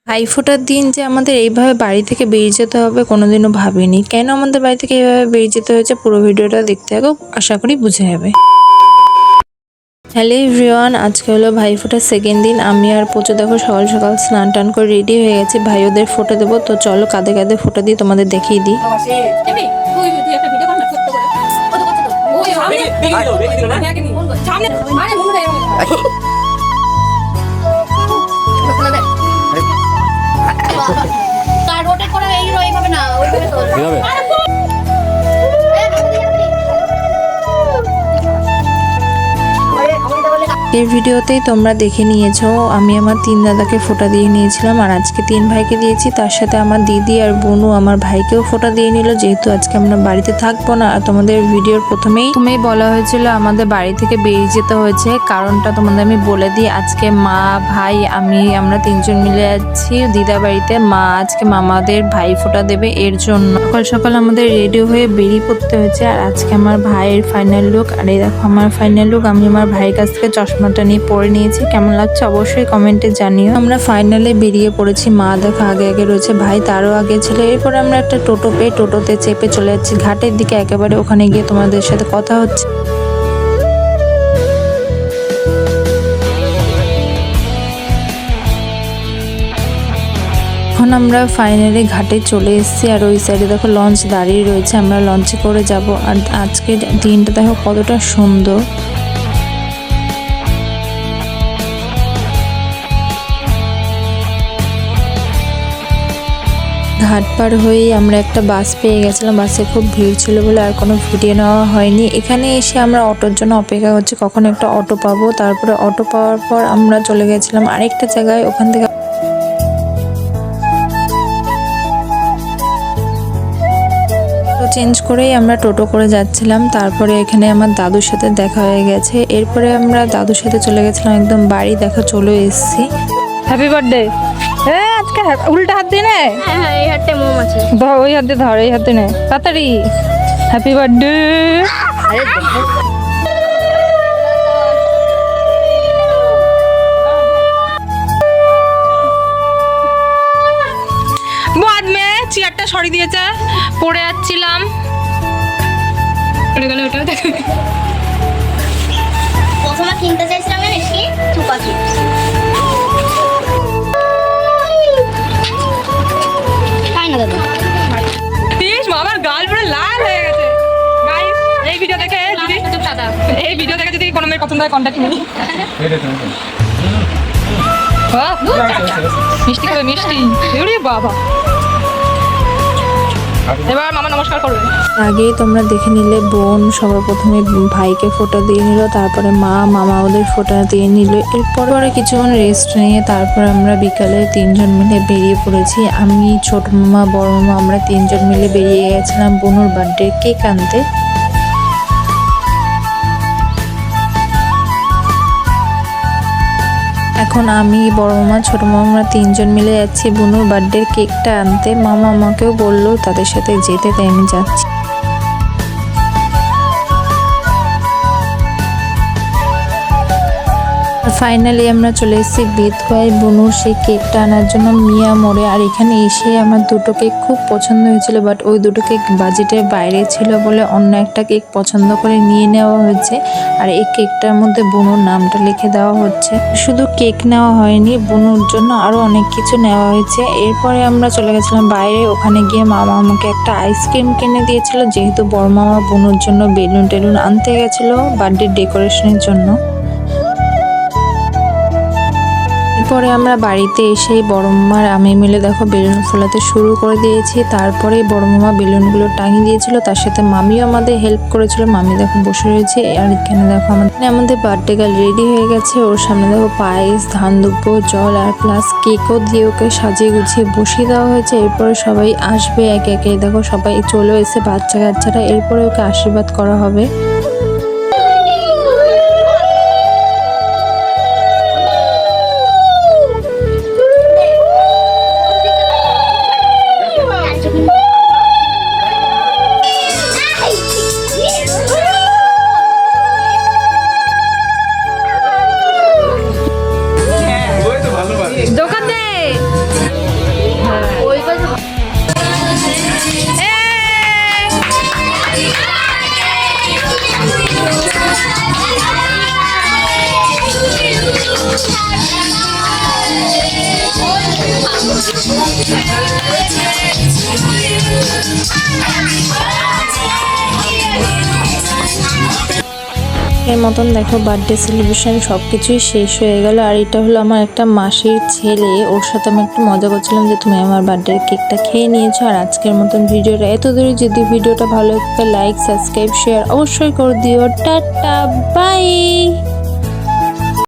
ভাইফোঁটার দিন যে আমাদের এইভাবে বাড়ি থেকে বেরিয়ে যেতে হবে কোনোদিনও ভাবিনি। কেন আমাদের বাড়ি থেকে এইভাবে বেরিয়ে যেতে হয়েছে পুরো ভিডিওটা দেখতে থাকো, আশা করি বুঝে যাবে। হ্যালো এভরিওয়ান, আজকে হলো ভাইফোঁটার সেকেন্ড দিন। আমি আর পোচো দেখো সকাল সকাল স্নান টান করে রেডি হয়ে গেছি, ভাই ওদের ফোঁটা দেবো। তো চলো কাঁধে কাঁধে ফোঁটা দিয়ে তোমাদের দেখিয়ে দিই। তার রোটেট করে এইভাবে না ওইভাবে তো কিভাবে? এর ভিডিওতেই তোমরা দেখে নিয়েছো আমি আমার তিন দাদাকে ফোঁটা দিয়ে নিয়েছিলাম, আর আজকে তিন ভাইকে দিয়েছি। তার সাথে আমার দিদি আর বোনু আমার ভাইকেও ফোঁটা দিয়ে নিল, যেহেতু আজকে আমরা বাড়িতে থাকবো না। আর তোমাদের ভিডিওর প্রথমেই বলা হয়েছিল আমাদের বাড়ি থেকে বেরিয়ে যেতে হয়েছে। কারণটা তোমাদের আমি বলে দিই, আজকে মা ভাই আমরা তিনজন মিলে যাচ্ছি দিদা বাড়িতে। মা আজকে মামাদের ভাই ফোঁটা দেবে, এর জন্য সকাল সকাল আমাদের রেডি হয়ে বেরিয়ে পড়তে হয়েছে। আর আজকে আমার ভাইয়ের ফাইনাল লুক, আর এই দেখো আমার ফাইনাল লুক। আমি আমার ভাইয়ের কাছ থেকে চশমাটা নিয়ে পরে নিয়েছি, কেমন লাগছে অবশ্যই কমেন্টে জানিও। আমরা ফাইনালে বেরিয়ে পড়েছি, মা দেখো আগে আগে রয়েছে, ভাই তারও আগে ছিল। এরপরে আমরা একটা টোটো পেয়ে টোটোতে চেপে চলে যাচ্ছি ঘাটের দিকে একেবারে। ওখানে গিয়ে তোমাদের সাথে কথা হচ্ছে। এখন আমরা ফাইনালি ঘাটে চলে এসেছি, আর ওই সাইডে দেখো লঞ্চ দাঁড়িয়ে রয়েছে, আমরা লঞ্চে করে যাব। আর আজকের দিনটা দেখো কতটা সুন্দর। ঘাট পার হয়েই আমরা একটা বাস পেয়ে গেছিলাম, বাসে খুব ভিড় ছিল বলে আর কোনো ভিডিও নেওয়া হয়নি। এখানে এসে আমরা অটোর জন্য অপেক্ষা করছি কখন একটা অটো পাবো। তারপরে অটো পাওয়ার পর আমরা চলে গেছিলাম আরেকটা জায়গায়, ওখান থেকে চেঞ্জ করেই আমরা টোটো করে যাচ্ছিলাম। তারপরে এখানে আমার দাদুর সাথে দেখা হয়ে গেছে, এরপরে আমরা দাদুর সাথে চলে গেছিলাম একদম বাড়ি। দেখো চলে এসেছি। Happy birthday. আজকে উল্টা হাত দিয়ে নে। হ্যাঁ এই হাতে মোম আছে, ধর ওই হাত দিয়ে, ধর এই হাতে নে তাড়াতাড়ি। Happy birthday. বাদ মে চেয়ারটা সরিয়ে দিয়েছে, পড়ে যাচ্ছিলাম। পড়ে গেল ওটা দেখো। প্রথমে কিনতে চাইছিলাম জানিস কি চুপা চিপস। খাই না দাদা, প্লিজ আমার গাল পুরো লাল হয়ে গেছে। গাইস এই ভিডিও দেখে যদি কোনো মেয়ের পছন্দ হয় কন্ট্যাক্ট নিন। মিষ্টি খাবে মিষ্টি। ওরে বাবা, এবার মামা নমস্কার করবে। আগেই তোমরা দেখে নিলে বোন সবার প্রথমে ভাইকে ফোঁটা দিয়ে নিল, তারপরে মামা ওদের ফোঁটা দিয়ে নিল। এরপরে কিছুক্ষণ রেস্ট নিয়ে তারপর আমরা বিকালে তিনজন মিলে বেরিয়ে পড়েছি। আমি ছোট মামা বড় মামা আমরা তিনজন মিলে বেরিয়ে গেছিলাম বোনুর বার্থডে কেক আনতে। এখন আমি বড় মামা ছোট মামা আমরা তিনজন মিলে যাচ্ছি বুনুর বার্থডে কেকটা আনতে। মামা আমাকেও বললো তাদের সাথে যেতে, তাই আমি যাচ্ছি। ফাইনালি আমরা চলে এসেছি বেতওয়াই বুনুর সেই কেকটা আনার জন্য মিয়া মোড়ে। আর এখানে এসে আমার দুটো কেক খুব পছন্দ হয়েছিল, বাট ওই দুটো কেক বাজেটের বাইরে ছিল বলে অন্য একটা কেক পছন্দ করে নিয়ে নেওয়া হয়েছে। আর এই কেকটার মধ্যে বুনুর নামটা লিখে দেওয়া হচ্ছে। শুধু কেক নেওয়া হয়নি, বুনুর জন্য আরও অনেক কিছু নেওয়া হয়েছে। এরপরে আমরা চলে গেছিলাম বাইরে, ওখানে গিয়ে মামা আমাকে একটা আইসক্রিম কিনে দিয়েছিল, যেহেতু বড় মামা বুনুর জন্য বেলুন টেলুন আনতে গেছিলো বার্থডে ডেকোরেশনের জন্য। পরে আমরা বাড়িতে এসে বড় মামার আমি মিলে দেখো বেলুন ফোলাতে শুরু করে দিয়েছি। তারপরে বড় মামা বেলুনগুলো টাঙিয়ে দিয়েছিল, তার সাথে মামিও আমাদের হেল্প করেছিল। মামি দেখো বসে রয়েছে। আর এখানে দেখো আমাদের বার্থডে গার্ল রেডি হয়ে গেছে, ওর সামনে দেখো পায়েস ধান দুব্বো জল আর প্লাস কেকও দিয়ে ওকে সাজিয়ে গুছিয়ে বসিয়ে দেওয়া হয়েছে। এরপরে সবাই আসবে একে একে, দেখো সবাই চলে এসে বাচ্চা কাচ্চারা। এরপরে ওকে আশীর্বাদ করা হবে। দোকান দে। আজকের মতন দেখো বার্থডে সেলিব্রেশন সব কিছুই শেষ হয়ে গেল। আর এটা হলো আমার একটা মাসির ছেলে, ওর সাথে আমি একটু মজা করছিলাম যে তুমি আমার বার্থডের কেকটা খেয়ে নিয়েছো। আর আজকের মতন ভিডিওটা এত দূরে, যদি ভিডিওটা ভালো লাগে লাইক সাবস্ক্রাইব শেয়ার অবশ্যই করে দিও। Tata bye.